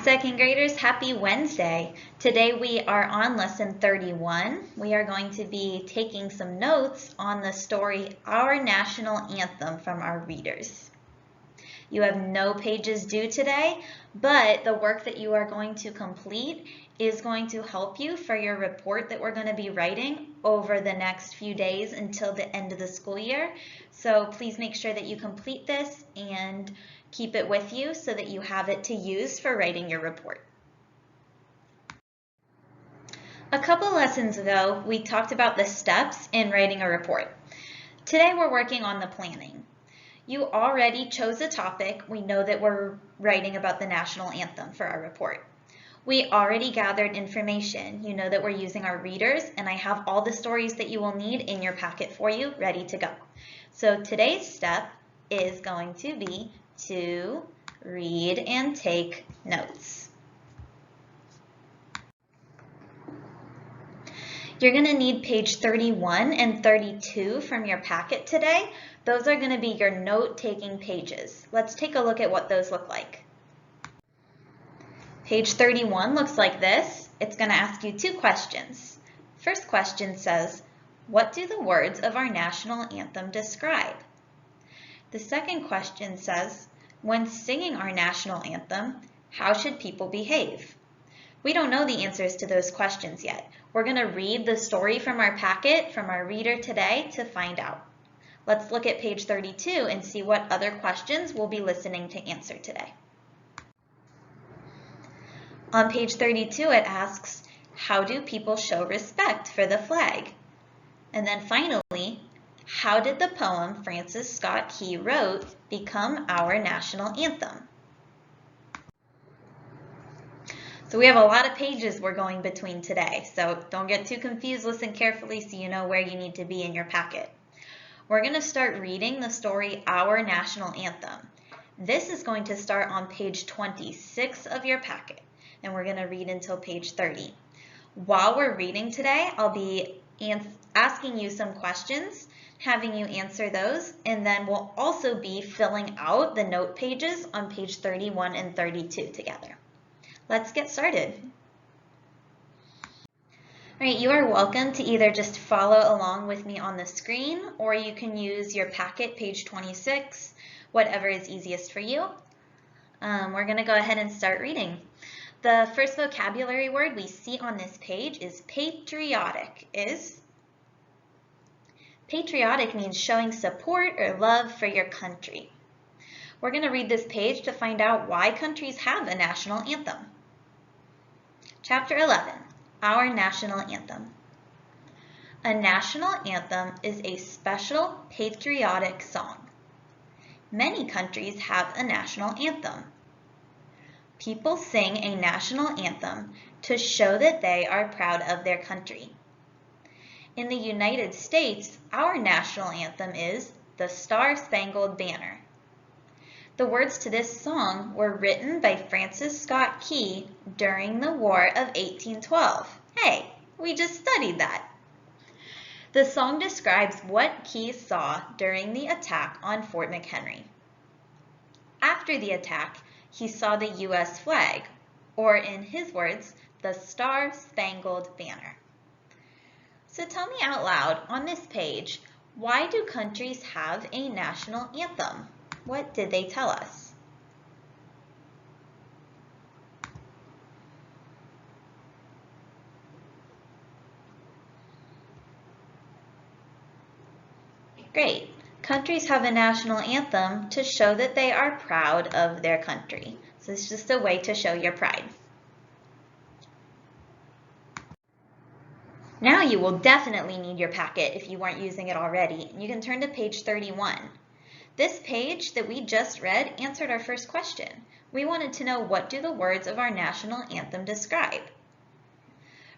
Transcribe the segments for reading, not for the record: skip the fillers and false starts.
Second graders, happy Wednesday. Today we are on lesson 31. We are going to be taking some notes on the story Our National Anthem from our readers. You have no pages due today, but the work that you are going to complete is going to help you for your report that we're going to be writing over the next few days until the end of the school year. So please make sure that you complete this and keep it with you so that you have it to use for writing your report. A couple lessons ago, we talked about the steps in writing a report. Today we're working on the planning. You already chose a topic. We know that we're writing about the national anthem for our report. We already gathered information. You know that we're using our readers, and I have all the stories that you will need in your packet for you ready to go. So today's step is going to be to read and take notes. You're going to need page 31 and 32 from your packet today. Those are going to be your note-taking pages. Let's take a look at what those look like. Page 31 looks like this. It's going to ask you two questions. First question says, what do the words of our national anthem describe? The second question says, when singing our national anthem, how should people behave? We don't know the answers to those questions yet. We're going to read the story from our packet from our reader today to find out. Let's look at page 32 and see what other questions we'll be listening to answer today. On page 32 it asks, how do people show respect for the flag? And then finally, how did the poem Francis Scott Key wrote become our national anthem? So we have a lot of pages we're going between today, so don't get too confused. Listen carefully so you know where you need to be in your packet. We're going to start reading the story Our National Anthem. This is going to start on page 26 of your packet, and we're going to read until page 30. While we're reading today, I'll be asking you some questions, having you answer those, and then we'll also be filling out the note pages on page 31 and 32 together. Let's get started. All right, you are welcome to either just follow along with me on the screen, or you can use your packet, page 26, whatever is easiest for you. We're going to go ahead and start reading. The first vocabulary word we see on this page is patriotic. Patriotic means showing support or love for your country. We're going to read this page to find out why countries have a national anthem. Chapter 11, Our National Anthem. A national anthem is a special patriotic song. Many countries have a national anthem. People sing a national anthem to show that they are proud of their country. In the United States, our national anthem is the Star-Spangled Banner. The words to this song were written by Francis Scott Key during the War of 1812. Hey, we just studied that. The song describes what Key saw during the attack on Fort McHenry. After the attack, he saw the U.S. flag, or in his words, the Star-Spangled Banner. So tell me out loud on this page, why do countries have a national anthem? What did they tell us? Great. Countries have a national anthem to show that they are proud of their country. So it's just a way to show your pride. Now you will definitely need your packet if you weren't using it already. You can turn to page 31. This page that we just read answered our first question. We wanted to know, what do the words of our national anthem describe?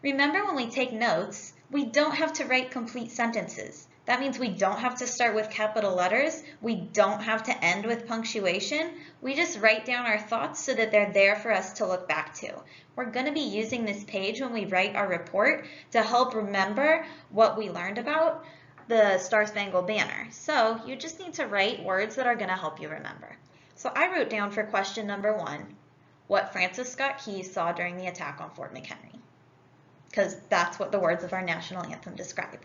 Remember, when we take notes, we don't have to write complete sentences. That means we don't have to start with capital letters. We don't have to end with punctuation. We just write down our thoughts so that they're there for us to look back to. We're going to be using this page when we write our report to help remember what we learned about the Star-Spangled Banner. So you just need to write words that are going to help you remember. So I wrote down for question number 1, what Francis Scott Key saw during the attack on Fort McHenry, because that's what the words of our national anthem describe.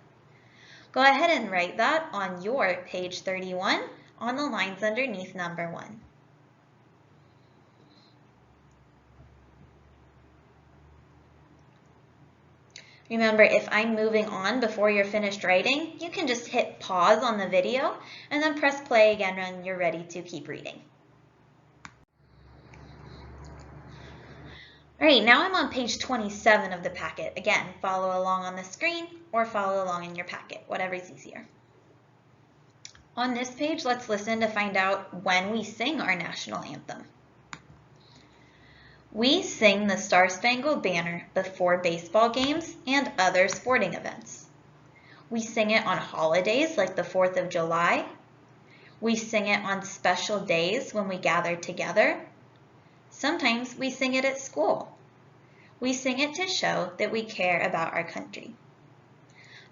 Go ahead and write that on your page 31 on the lines underneath number 1. Remember, if I'm moving on before you're finished writing, you can just hit pause on the video and then press play again when you're ready to keep reading. All right, now I'm on page 27 of the packet. Again, follow along on the screen or follow along in your packet, whatever's easier. On this page, let's listen to find out when we sing our national anthem. We sing the Star-Spangled Banner before baseball games and other sporting events. We sing it on holidays like the 4th of July. We sing it on special days when we gather together. Sometimes we sing it at school. We sing it to show that we care about our country.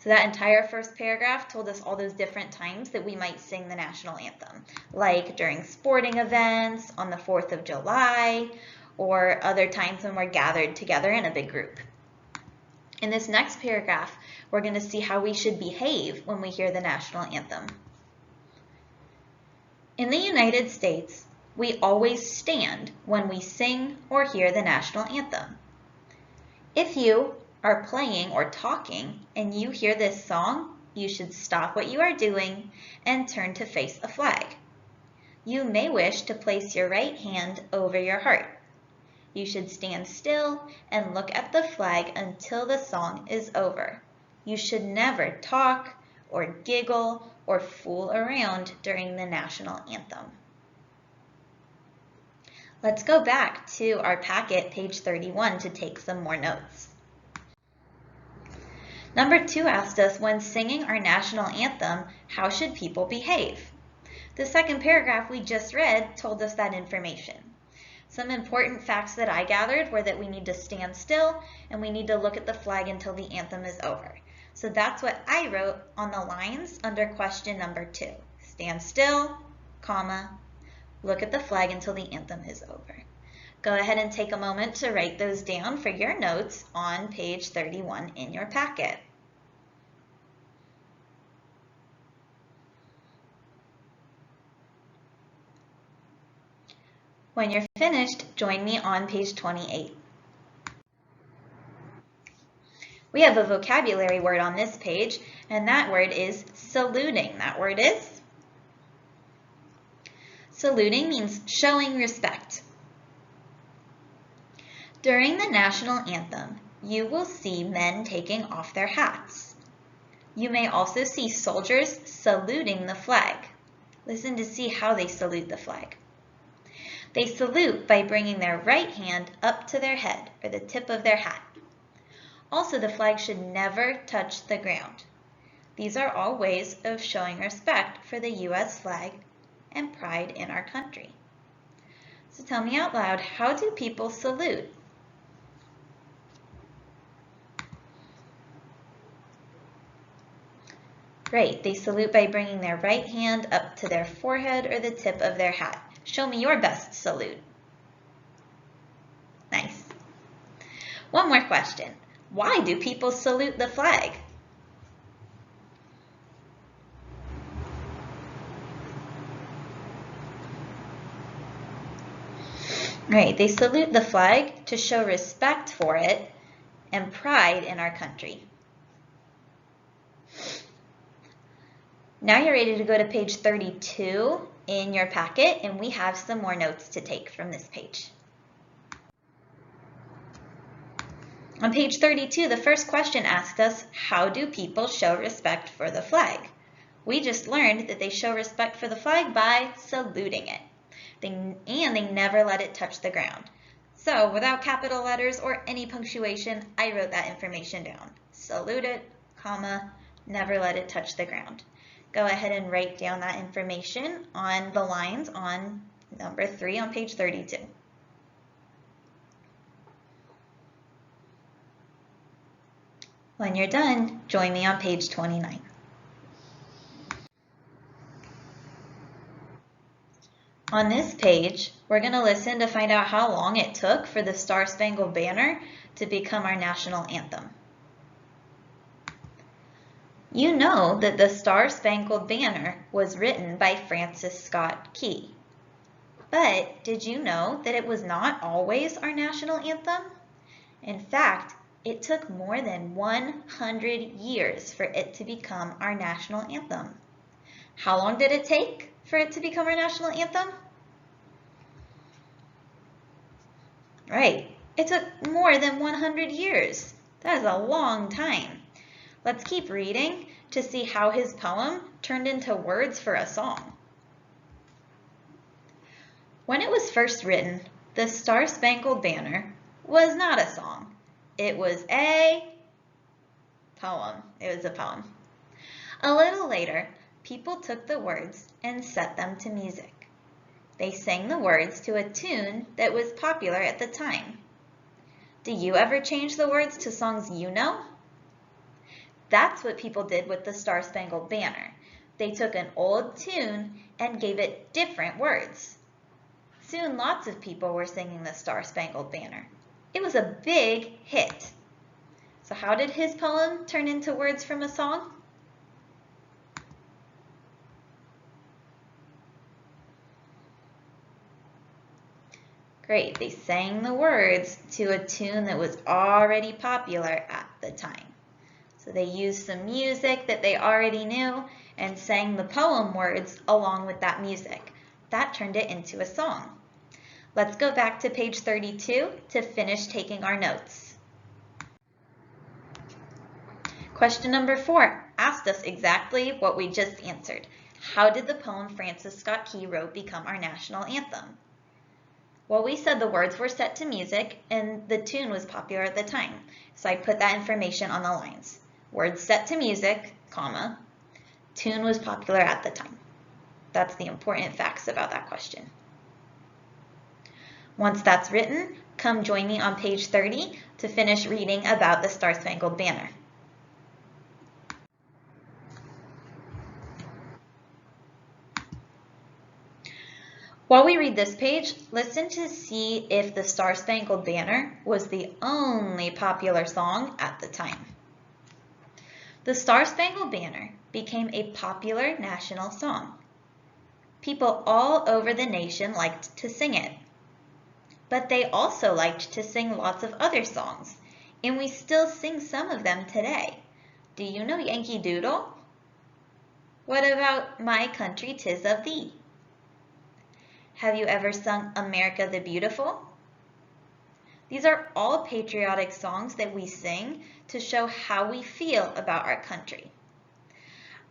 So that entire first paragraph told us all those different times that we might sing the national anthem, like during sporting events, on the 4th of July, or other times when we're gathered together in a big group. In this next paragraph, we're going to see how we should behave when we hear the national anthem. In the United States, we always stand when we sing or hear the national anthem. If you are playing or talking and you hear this song, you should stop what you are doing and turn to face a flag. You may wish to place your right hand over your heart. You should stand still and look at the flag until the song is over. You should never talk or giggle or fool around during the national anthem. Let's go back to our packet, page 31, to take some more notes. Number 2 asked us, when singing our national anthem, how should people behave? The second paragraph we just read told us that information. Some important facts that I gathered were that we need to stand still and we need to look at the flag until the anthem is over. So that's what I wrote on the lines under question number 2. Stand still, comma, look at the flag until the anthem is over. Go ahead and take a moment to write those down for your notes on page 31 in your packet. When you're finished, join me on page 28. We have a vocabulary word on this page, and that word is saluting. That word is saluting means showing respect. During the national anthem, you will see men taking off their hats. You may also see soldiers saluting the flag. Listen to see how they salute the flag. They salute by bringing their right hand up to their head or the tip of their hat. Also, the flag should never touch the ground. These are all ways of showing respect for the U.S. flag and pride in our country. So tell me out loud, how do people salute? Great, they salute by bringing their right hand up to their forehead or the tip of their hat. Show me your best salute. Nice. One more question. Why do people salute the flag? Right, they salute the flag to show respect for it and pride in our country. Now you're ready to go to page 32 in your packet, and we have some more notes to take from this page. On page 32, the first question asked us, how do people show respect for the flag? We just learned that they show respect for the flag by saluting it. They never let it touch the ground. So without capital letters or any punctuation, I wrote that information down. Salute it, comma, never let it touch the ground. Go ahead and write down that information on the lines on number 3 on page 32. When you're done, join me on page 29. On this page, we're going to listen to find out how long it took for the Star-Spangled Banner to become our national anthem. You know that the Star-Spangled Banner was written by Francis Scott Key. But did you know that it was not always our national anthem? In fact, it took more than 100 years for it to become our national anthem. How long did it take for it to become our national anthem? Right, it took more than 100 years. That is a long time. Let's keep reading to see how his poem turned into words for a song. When it was first written, the Star-Spangled Banner was not a song. It was a poem. It was a poem. A little later, people took the words and set them to music. They sang the words to a tune that was popular at the time. Do you ever change the words to songs you know? That's what people did with the Star-Spangled Banner. They took an old tune and gave it different words. Soon lots of people were singing the Star-Spangled Banner. It was a big hit. So how did his poem turn into words from a song? Great, they sang the words to a tune that was already popular at the time. So they used some music that they already knew and sang the poem words along with that music. That turned it into a song. Let's go back to page 32 to finish taking our notes. Question number 4 asked us exactly what we just answered. How did the poem Francis Scott Key wrote become our national anthem? Well, we said the words were set to music and the tune was popular at the time. So I put that information on the lines. Words set to music, comma, tune was popular at the time. That's the important facts about that question. Once that's written, come join me on page 30 to finish reading about the Star-Spangled Banner. While we read this page, listen to see if the Star-Spangled Banner was the only popular song at the time. The Star-Spangled Banner became a popular national song. People all over the nation liked to sing it. But they also liked to sing lots of other songs, and we still sing some of them today. Do you know Yankee Doodle? What about My Country 'Tis of Thee? Have you ever sung America the Beautiful? These are all patriotic songs that we sing to show how we feel about our country.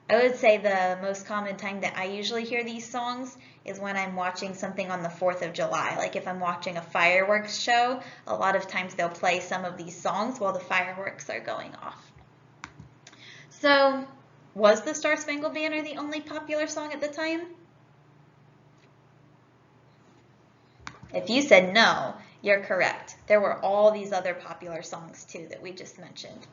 I would say the most common time that I usually hear these songs is when I'm watching something on the 4th of July. Like if I'm watching a fireworks show, a lot of times they'll play some of these songs while the fireworks are going off. So, was the Star-Spangled Banner the only popular song at the time? If you said no, you're correct. There were all these other popular songs too that we just mentioned.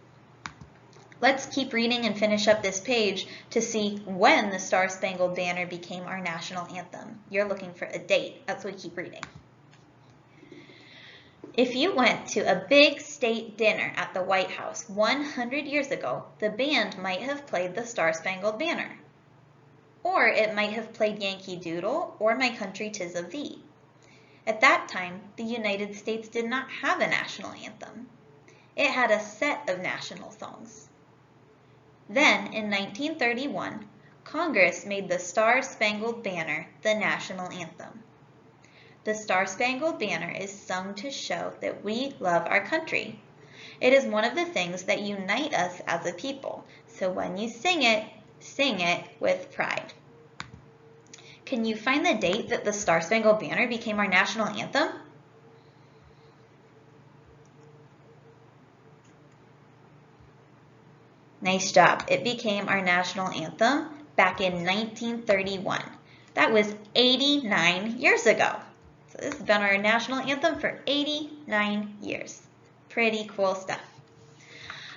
Let's keep reading and finish up this page to see when the Star-Spangled Banner became our national anthem. You're looking for a date. That's why we keep reading. If you went to a big state dinner at the White House 100 years ago, the band might have played the Star-Spangled Banner. Or it might have played Yankee Doodle or My Country 'Tis of Thee. At that time, the United States did not have a national anthem. It had a set of national songs. Then, in 1931, Congress made the Star-Spangled Banner the national anthem. The Star-Spangled Banner is sung to show that we love our country. It is one of the things that unite us as a people, so when you sing it with pride. Can you find the date that the Star-Spangled Banner became our national anthem? Nice job. It became our national anthem back in 1931. That was 89 years ago. So this has been our national anthem for 89 years. Pretty cool stuff.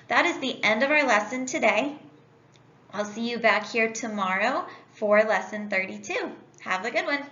That is the end of our lesson today. I'll see you back here tomorrow for lesson 32. Have a good one.